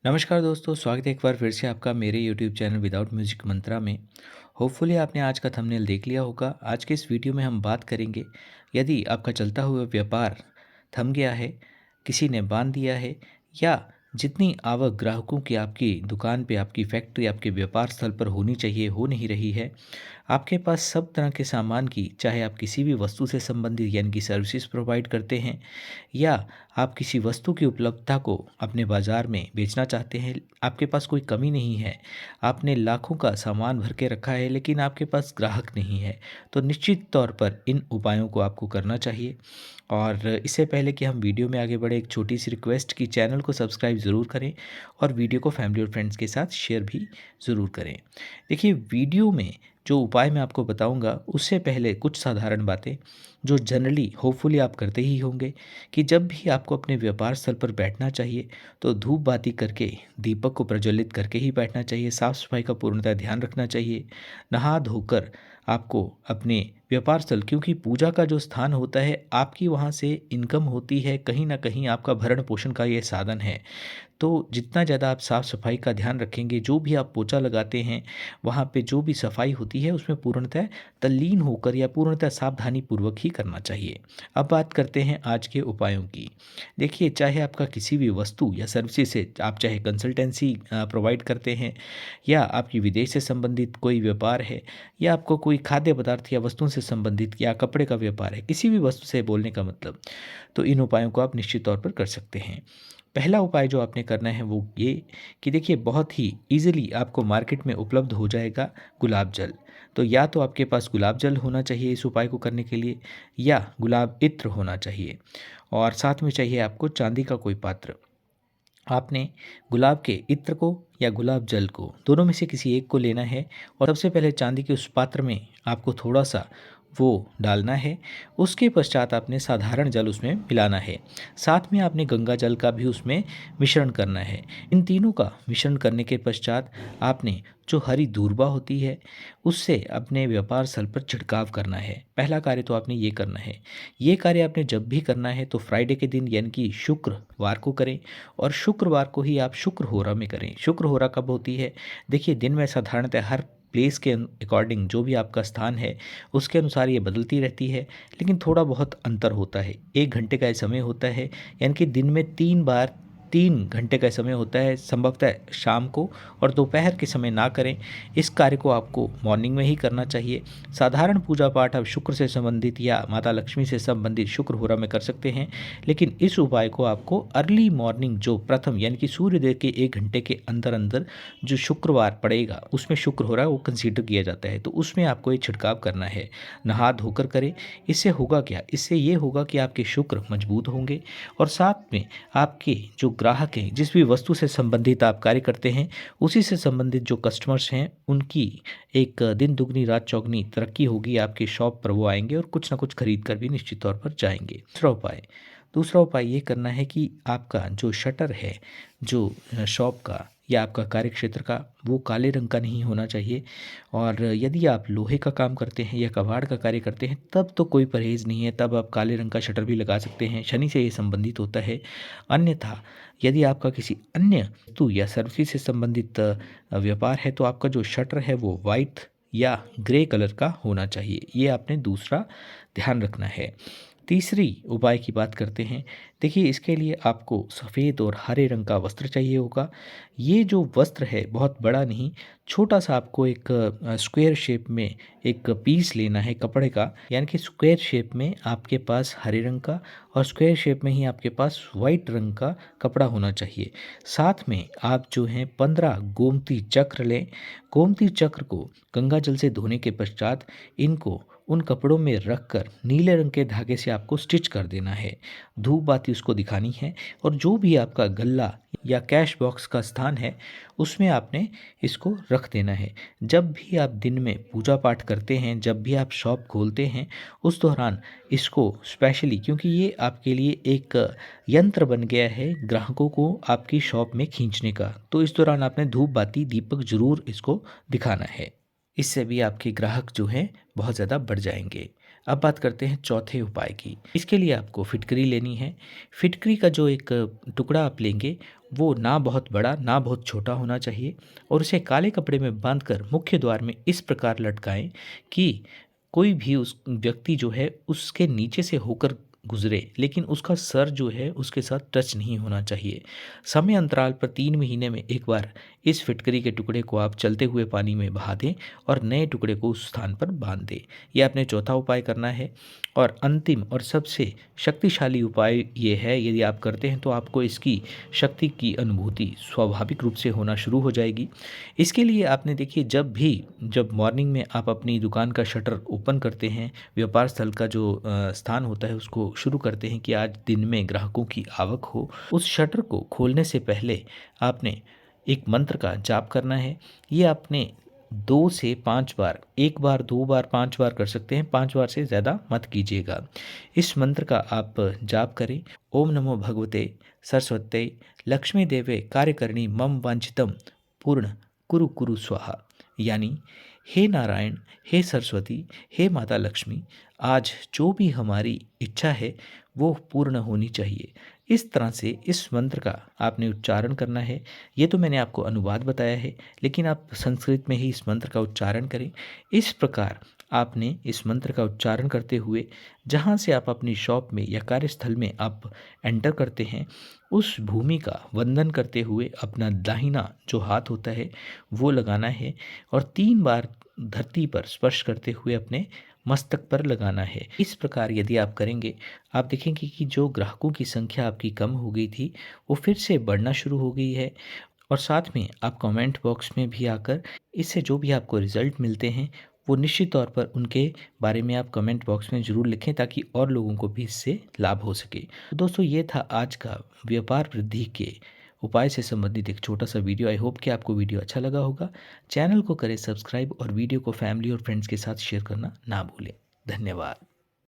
नमस्कार दोस्तों, स्वागत है एक बार फिर से आपका मेरे यूट्यूब चैनल विदाउट म्यूजिक मंत्रा में। होपफुली आपने आज का थंबनेल देख लिया होगा। आज के इस वीडियो में हम बात करेंगे, यदि आपका चलता हुआ व्यापार थम गया है, किसी ने बांध दिया है, या जितनी आवक ग्राहकों की आपकी दुकान पे, आपकी फैक्ट्री, आपके व्यापार स्थल पर होनी चाहिए हो नहीं रही है। आपके पास सब तरह के सामान की, चाहे आप किसी भी वस्तु से संबंधित यानी कि सर्विसेज प्रोवाइड करते हैं, या आप किसी वस्तु की उपलब्धता को अपने बाज़ार में बेचना चाहते हैं, आपके पास कोई कमी नहीं है, आपने लाखों का सामान भर के रखा है लेकिन आपके पास ग्राहक नहीं है, तो निश्चित तौर पर इन उपायों को आपको करना चाहिए। और इससे पहले कि हम वीडियो में आगे बढ़े, एक छोटी सी रिक्वेस्ट कि चैनल को सब्सक्राइब ज़रूर करें और वीडियो को फैमिली और फ्रेंड्स के साथ शेयर भी ज़रूर करें। देखिए, वीडियो में जो उपाय मैं आपको बताऊंगा उससे पहले कुछ साधारण बातें जो जनरली होपफुली आप करते ही होंगे, कि जब भी आपको अपने व्यापार स्थल पर बैठना चाहिए तो धूप बाती करके, दीपक को प्रज्वलित करके ही बैठना चाहिए। साफ़ सफाई का पूर्णतः ध्यान रखना चाहिए। नहा धोकर आपको अपने व्यापार स्थल, क्योंकि पूजा का जो स्थान होता है, आपकी वहाँ से इनकम होती है, कहीं ना कहीं आपका भरण पोषण का ये साधन है। तो जितना ज़्यादा आप साफ़ सफाई का ध्यान रखेंगे, जो भी आप पोछा लगाते हैं, वहाँ पे जो भी सफाई होती है उसमें पूर्णतः तल्लीन होकर या पूर्णतः सावधानी पूर्वक ही करना चाहिए। अब बात करते हैं आज के उपायों की। देखिए, चाहे आपका किसी भी वस्तु या सर्विसेज से, आप चाहे कंसल्टेंसी प्रोवाइड करते हैं, या आपकी विदेश से संबंधित कोई व्यापार है, या आपको कोई खाद्य पदार्थ या वस्तुओं से संबंधित या कपड़े का व्यापार है, किसी भी वस्तु से बोलने का मतलब, तो इन उपायों को आप निश्चित तौर पर कर सकते हैं। पहला उपाय जो आपने करना है वो ये, कि देखिए, बहुत ही ईज़िली आपको मार्केट में उपलब्ध हो जाएगा गुलाब जल। तो या तो आपके पास गुलाब जल होना चाहिए इस उपाय को करने के लिए, या गुलाब इत्र होना चाहिए, और साथ में चाहिए आपको चांदी का कोई पात्र। आपने गुलाब के इत्र को या गुलाब जल को, दोनों में से किसी एक को लेना है, और सबसे पहले चांदी के उस पात्र में आपको थोड़ा सा वो डालना है। उसके पश्चात आपने साधारण जल उसमें मिलाना है। साथ में आपने गंगा जल का भी उसमें मिश्रण करना है। इन तीनों का मिश्रण करने के पश्चात आपने जो हरी दूर्वा होती है उससे अपने व्यापार स्थल पर छिड़काव करना है। पहला कार्य तो आपने ये करना है। ये कार्य आपने जब भी करना है तो फ्राइडे के दिन यानी कि शुक्रवार को करें, और शुक्रवार को ही आप शुक्र होरा में करें। शुक्र होरा कब होती है? देखिए, दिन में साधारणतः हर प्लेस के अकॉर्डिंग, जो भी आपका स्थान है उसके अनुसार ये बदलती रहती है, लेकिन थोड़ा बहुत अंतर होता है। 1 घंटे का ये समय होता है, यानी कि दिन में 3 बार 3 घंटे का समय होता है, संभवतः शाम को और दोपहर के समय ना करें। इस कार्य को आपको मॉर्निंग में ही करना चाहिए। साधारण पूजा पाठ आप शुक्र से संबंधित या माता लक्ष्मी से संबंधित शुक्र होरा में कर सकते हैं, लेकिन इस उपाय को आपको अर्ली मॉर्निंग, जो प्रथम यानी कि सूर्योदय के 1 घंटे के अंदर अंदर जो शुक्रवार पड़ेगा उसमें शुक्र हो रहा है वो कंसीडर किया जाता है, तो उसमें आपको ये छिड़काव करना है। नहा धोकर करें। इससे होगा क्या? इससे ये होगा कि आपके शुक्र मजबूत होंगे, और साथ में आपके जो ग्राहक हैं, जिस भी वस्तु से संबंधित आप कार्य करते हैं, उसी से संबंधित जो कस्टमर्स हैं, उनकी एक दिन दुगनी रात चौगनी तरक्की होगी। आपके शॉप पर वो आएंगे और कुछ ना कुछ खरीद कर भी निश्चित तौर पर जाएंगे। दूसरा उपाय ये करना है कि आपका जो शटर है, जो शॉप का या आपका कार्यक्षेत्र का, वो काले रंग का नहीं होना चाहिए। और यदि आप लोहे का काम करते हैं या कबाड़ का कार्य करते हैं तब तो कोई परहेज़ नहीं है, तब आप काले रंग का शटर भी लगा सकते हैं। शनि से ये संबंधित होता है। अन्यथा यदि आपका किसी अन्य वस्तु या सर्विस से संबंधित व्यापार है, तो आपका जो शटर है वो वाइट या ग्रे कलर का होना चाहिए। ये आपने दूसरा ध्यान रखना है। तीसरी उपाय की बात करते हैं। देखिए, इसके लिए आपको सफ़ेद और हरे रंग का वस्त्र चाहिए होगा। ये जो वस्त्र है बहुत बड़ा नहीं, छोटा सा आपको एक स्क्वायर शेप में एक पीस लेना है कपड़े का, यानी कि स्क्वायर शेप में आपके पास हरे रंग का और स्क्वायर शेप में ही आपके पास वाइट रंग का कपड़ा होना चाहिए। साथ में आप जो हैं 15 गोमती चक्र लें। गोमती चक्र को गंगा जल से धोने के पश्चात इनको उन कपड़ों में रखकर नीले रंग के धागे से आपको स्टिच कर देना है। धूप बाती उसको दिखानी है, और जो भी आपका गल्ला या कैश बॉक्स का स्थान है उसमें आपने इसको रख देना है। जब भी आप दिन में पूजा पाठ करते हैं, जब भी आप शॉप खोलते हैं, उस दौरान इसको स्पेशली, क्योंकि ये आपके लिए एक यंत्र बन गया है ग्राहकों को आपकी शॉप में खींचने का, तो इस दौरान आपने धूप बाती दीपक ज़रूर इसको दिखाना है। इससे भी आपके ग्राहक जो हैं बहुत ज़्यादा बढ़ जाएंगे। अब बात करते हैं चौथे उपाय की। इसके लिए आपको फिटकरी लेनी है। फिटकरी का जो एक टुकड़ा आप लेंगे वो ना बहुत बड़ा ना बहुत छोटा होना चाहिए और उसे काले कपड़े में बांधकर मुख्य द्वार में इस प्रकार लटकाएं कि कोई भी उस व्यक्ति जो है उसके नीचे से होकर गुजरे, लेकिन उसका सर जो है उसके साथ टच नहीं होना चाहिए। समय अंतराल पर 3 महीने में एक बार इस फिटकरी के टुकड़े को आप चलते हुए पानी में बहा दें और नए टुकड़े को उस स्थान पर बांध दें। यह आपने चौथा उपाय करना है। और अंतिम और सबसे शक्तिशाली उपाय ये है, यदि आप करते हैं तो आपको इसकी शक्ति की अनुभूति स्वाभाविक रूप से होना शुरू हो जाएगी। इसके लिए आपने देखिए जब मॉर्निंग में आप अपनी दुकान का शटर ओपन करते हैं, व्यापार स्थल का जो स्थान होता है उसको शुरू करते हैं कि आज दिन में ग्राहकों की आवक हो, उस शटर को खोलने से पहले आपने एक मंत्र का जाप करना है। ये आपने 2 से 5 बार, 1 बार, 2 बार, 5 बार कर सकते हैं, 5 बार से ज़्यादा मत कीजिएगा। इस मंत्र का आप जाप करें। ओम नमो भगवते सरस्वत्यै लक्ष्मी देवे कार्यकर्णी मम वांछितम पूर्ण कुरु कुरु स्वाहा। यानी हे नारायण, हे सरस्वती, हे माता लक्ष्मी, आज जो भी हमारी इच्छा है वो पूर्ण होनी चाहिए। इस तरह से इस मंत्र का आपने उच्चारण करना है। ये तो मैंने आपको अनुवाद बताया है, लेकिन आप संस्कृत में ही इस मंत्र का उच्चारण करें। इस प्रकार आपने इस मंत्र का उच्चारण करते हुए जहाँ से आप अपनी शॉप में या कार्यस्थल में आप एंटर करते हैं, उस भूमि का वंदन करते हुए अपना दाहिना जो हाथ होता है वो लगाना है और 3 बार धरती पर स्पर्श करते हुए अपने मस्तक पर लगाना है। इस प्रकार यदि आप करेंगे, आप देखेंगे कि जो ग्राहकों की संख्या आपकी कम हो गई थी वो फिर से बढ़ना शुरू हो गई है। और साथ में आप कमेंट बॉक्स में भी आकर इससे जो भी आपको रिज़ल्ट मिलते हैं वो निश्चित तौर पर उनके बारे में आप कमेंट बॉक्स में ज़रूर लिखें ताकि और लोगों को भी इससे लाभ हो सके। तो दोस्तों, ये था आज का व्यापार वृद्धि के उपाय से संबंधित एक छोटा सा वीडियो। आई होप कि आपको वीडियो अच्छा लगा होगा। चैनल को करें सब्सक्राइब और वीडियो को फैमिली और फ्रेंड्स के साथ शेयर करना ना भूलें। धन्यवाद।